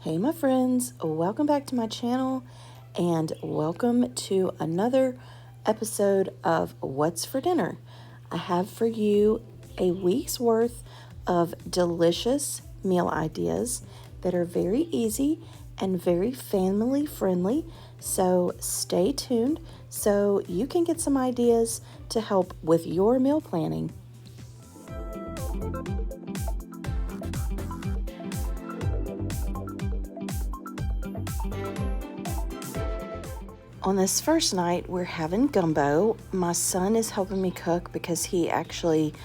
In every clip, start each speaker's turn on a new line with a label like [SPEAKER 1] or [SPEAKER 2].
[SPEAKER 1] Hey my friends, welcome back to my channel and welcome to another episode of What's for Dinner. I have for you a week's worth of delicious meal ideas that are very easy and very family friendly, so stay tuned so you can get some ideas to help with your meal planning. On this first night, we're having gumbo. My son is helping me cook because he actually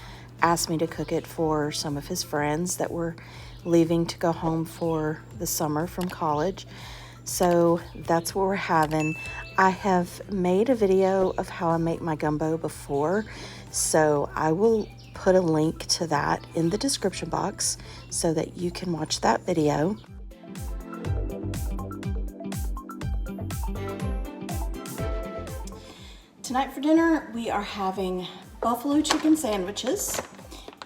[SPEAKER 1] asked me to cook it for some of his friends that were leaving to go home for the summer from college. So that's what we're having. I have made a video of how I make my gumbo before, so I will put a link to that in the description box so that you can watch that video. Tonight for dinner, we are having buffalo chicken sandwiches,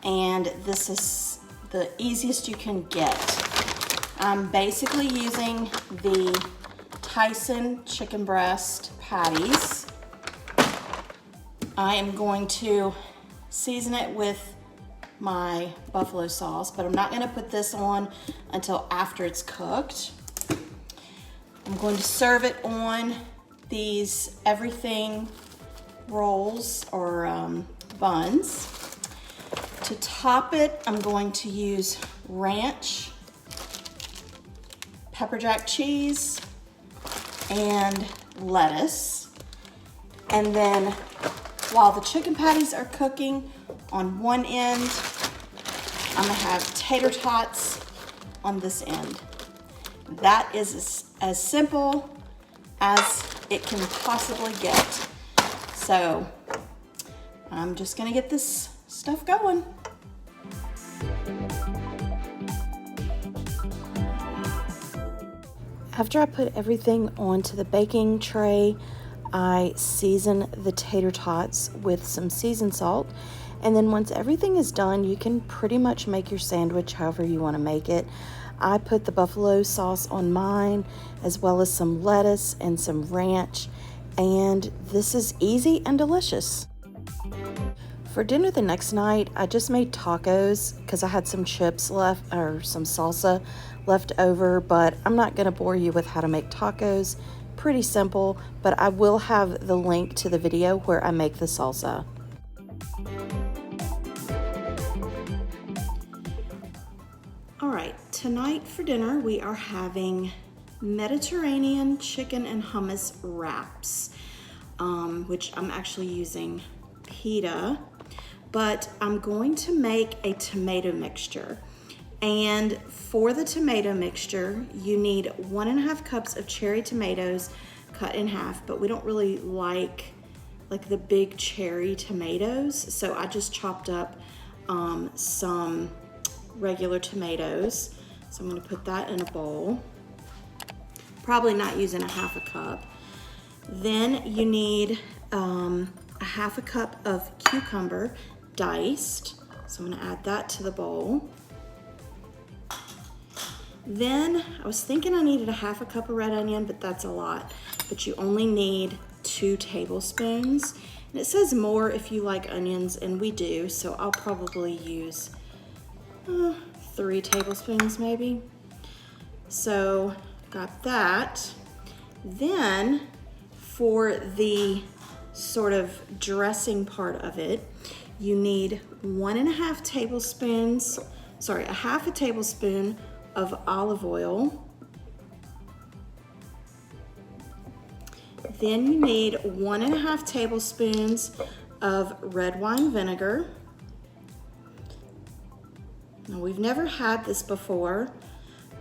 [SPEAKER 1] and this is the easiest you can get. I'm basically using the Tyson chicken breast patties. I am going to season it with my buffalo sauce, but I'm not going to put this on until after it's cooked. I'm going to serve it on these everything rolls or buns. To top it, I'm going to use ranch, pepper jack cheese, and lettuce. And then while the chicken patties are cooking on one end, I'm gonna have tater tots on this end. That is as simple as it can possibly get. So I'm just gonna get this stuff going. After I put everything onto the baking tray, I season the tater tots with some seasoned salt. And then once everything is done, you can pretty much make your sandwich however you want to make it. I put the buffalo sauce on mine, as well as some lettuce and some ranch. And this is easy and delicious. For dinner the next night, I just made tacos because I had some chips left or some salsa left over, but I'm not going to bore you with how to make tacos. Pretty simple, but I will have the link to the video where I make the salsa. All right, tonight for dinner we are having Mediterranean chicken and hummus wraps, which I'm actually using pita, but I'm going to make a tomato mixture. And for the tomato mixture, you need 1.5 cups of cherry tomatoes cut in half, but we don't really like the big cherry tomatoes, so I just chopped up some regular tomatoes. So I'm gonna put that in a bowl. Probably not using 1/2 cup. Then you need 1/2 cup of cucumber diced. So I'm gonna add that to the bowl. Then I was thinking I needed 1/2 cup of red onion, but that's a lot. But you only need 2 tablespoons. And it says more if you like onions, and we do, so I'll probably use 3 tablespoons maybe. So got that. Then for the sort of dressing part of it, you need 1.5 tablespoons, sorry, 1/2 tablespoon of olive oil. Then you need 1.5 tablespoons of red wine vinegar. Now we've never had this before,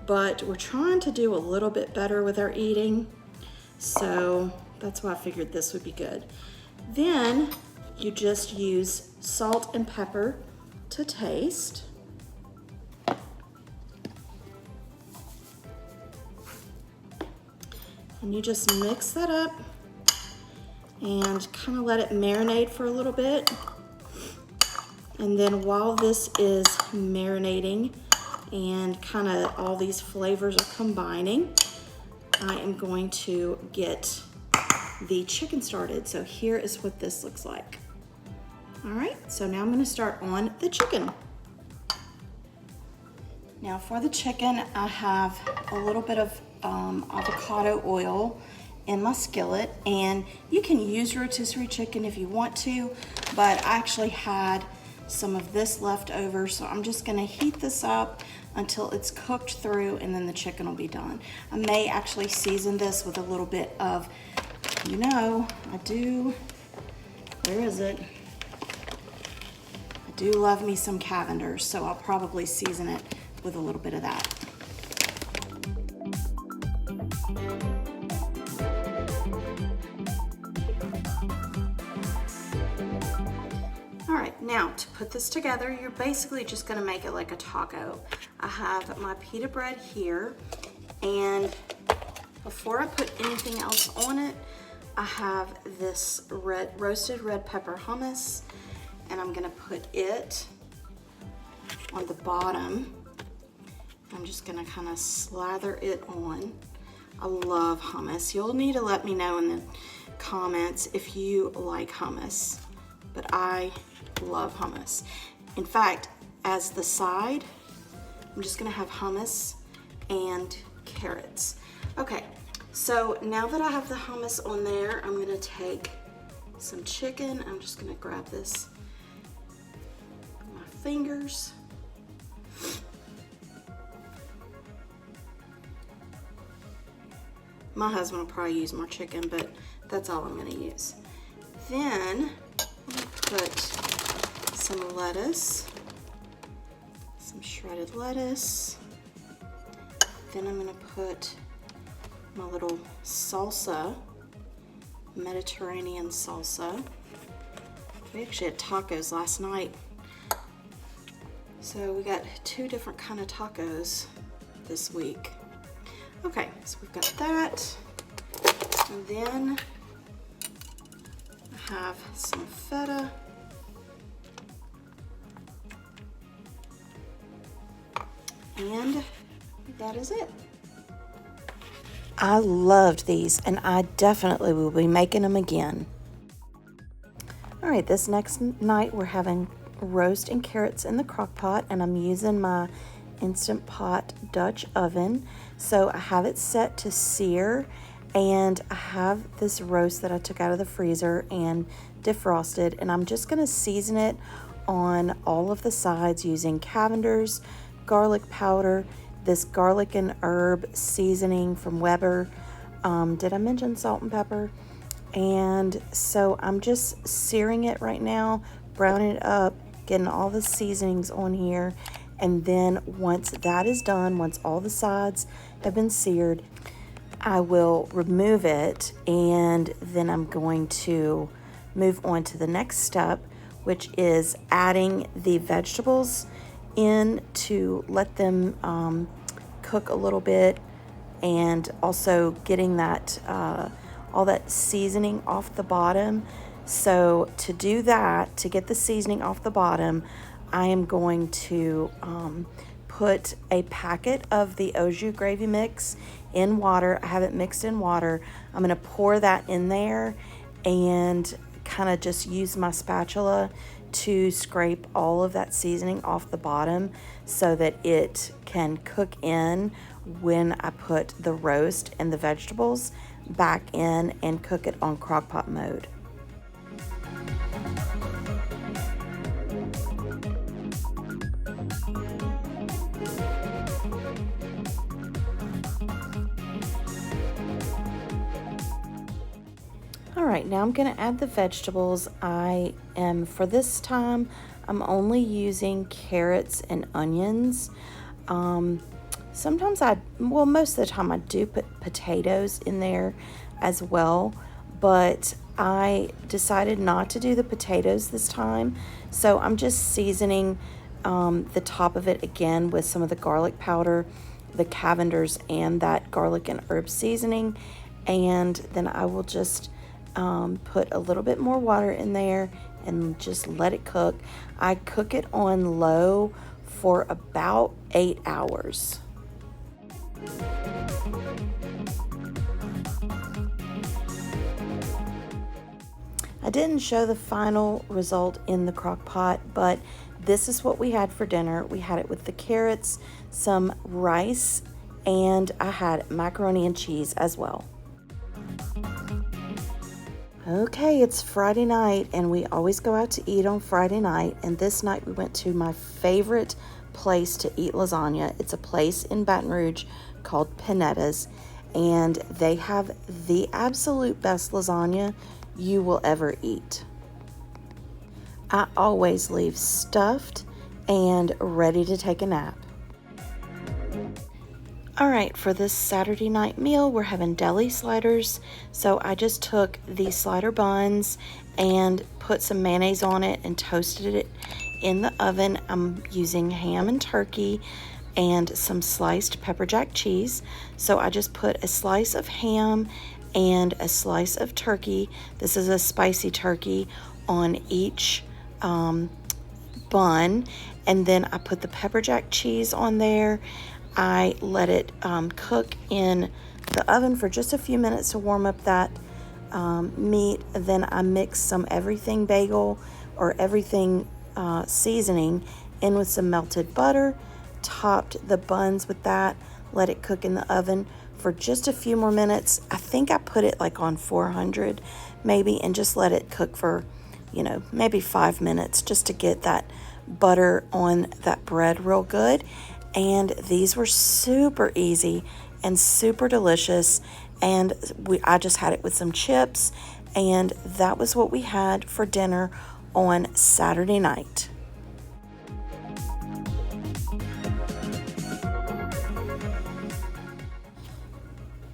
[SPEAKER 1] but we're trying to do a little bit better with our eating, so that's why I figured this would be good. Then you just use salt and pepper to taste. And you just mix that up and kind of let it marinate for a little bit. And then while this is marinating, and kind of all these flavors are combining, I am going to get the chicken started. So here is what this looks like. All right, so now I'm gonna start on the chicken. Now for the chicken, I have a little bit of avocado oil in my skillet, and you can use rotisserie chicken if you want to, but I actually had some of this left over, so I'm just gonna heat this up until it's cooked through, and then the chicken will be done. I may actually season this with a little bit of, you know, where is it? I do love me some Cavenders, so I'll probably season it with a little bit of that. All right, now to put this together, you're basically just gonna make it like a taco. I have my pita bread here, and before I put anything else on it, I have this roasted red pepper hummus, and I'm gonna put it on the bottom. I'm just gonna kind of slather it on. I love hummus. You'll need to let me know in the comments if you like hummus, but I love hummus. In fact, as the side, I'm just gonna have hummus and carrots. Okay, so now that I have the hummus on there, I'm gonna take some chicken. I'm just gonna grab this with my fingers. My husband will probably use more chicken, but that's all I'm gonna use. Then I'm gonna put some lettuce, some shredded lettuce. Then I'm gonna put my little salsa, Mediterranean salsa. We actually had tacos last night. So we got 2 different kind of tacos this week. Okay, so we've got that, and then I have some feta, and that is it. I loved these, and I definitely will be making them again. All right, this next night we're having roast and carrots in the crock pot, and I'm using my Instant Pot Dutch oven. So I have it set to sear, and I have this roast that I took out of the freezer and defrosted, and I'm just gonna season it on all of the sides using Cavenders, garlic powder, this garlic and herb seasoning from Weber. Did I mention salt and pepper? And so I'm just searing it right now, browning it up, getting all the seasonings on here. And then once that is done, once all the sides have been seared, I will remove it, and then I'm going to move on to the next step, which is adding the vegetables in to let them cook a little bit, and also getting that all that seasoning off the bottom. So to do that, to get the seasoning off the bottom, I am going to put a packet of the au jus gravy mix in water. I have it mixed in water. I'm going to pour that in there and kind of just use my spatula to scrape all of that seasoning off the bottom so that it can cook in when I put the roast and the vegetables back in and cook it on crock-pot mode. All right, now I'm going to add the vegetables. For this time, I'm only using carrots and onions. Sometimes most of the time I do put potatoes in there as well, but I decided not to do the potatoes this time. So I'm just seasoning the top of it again with some of the garlic powder, the Cavenders, and that garlic and herb seasoning. And then I will just put a little bit more water in there and just let it cook. I cook it on low for about 8 hours. I didn't show the final result in the crock pot, but this is what we had for dinner. We had it with the carrots, some rice, and I had macaroni and cheese as well. Okay, it's Friday night, and we always go out to eat on Friday night, and this night we went to my favorite place to eat lasagna. It's a place in Baton Rouge called Panetta's, and they have the absolute best lasagna you will ever eat. I always leave stuffed and ready to take a nap. All right, for this Saturday night meal, we're having deli sliders. So I just took the slider buns and put some mayonnaise on it and toasted it in the oven. I'm using ham and turkey and some sliced pepper jack cheese. So I just put a slice of ham and a slice of turkey. This is a spicy turkey on each bun. And then I put the pepper jack cheese on there. I let it cook in the oven for just a few minutes to warm up that meat. Then I mixed some everything bagel or everything seasoning in with some melted butter, topped the buns with that, let it cook in the oven for just a few more minutes. I think I put it like on 400 maybe, and just let it cook for, maybe 5 minutes just to get that butter on that bread real good. And these were super easy and super delicious. And I just had it with some chips, and that was what we had for dinner on Saturday night.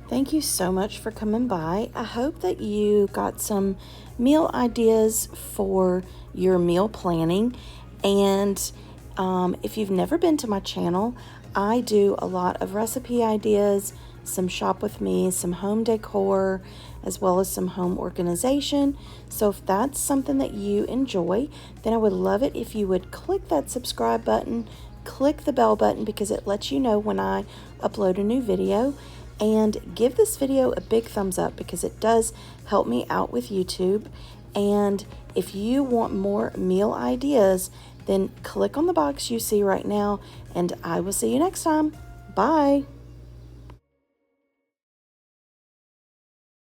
[SPEAKER 1] Thank you so much for coming by. I hope that you got some meal ideas for your meal planning. And if you've never been to my channel, I do a lot of recipe ideas, some shop with me, some home decor, as well as some home organization. So if that's something that you enjoy, then I would love it if you would click that subscribe button, click the bell button, because it lets you know when I upload a new video. And give this video a big thumbs up, because it does help me out with YouTube. And if you want more meal ideas, then click on the box you see right now, and I will see you next time. Bye.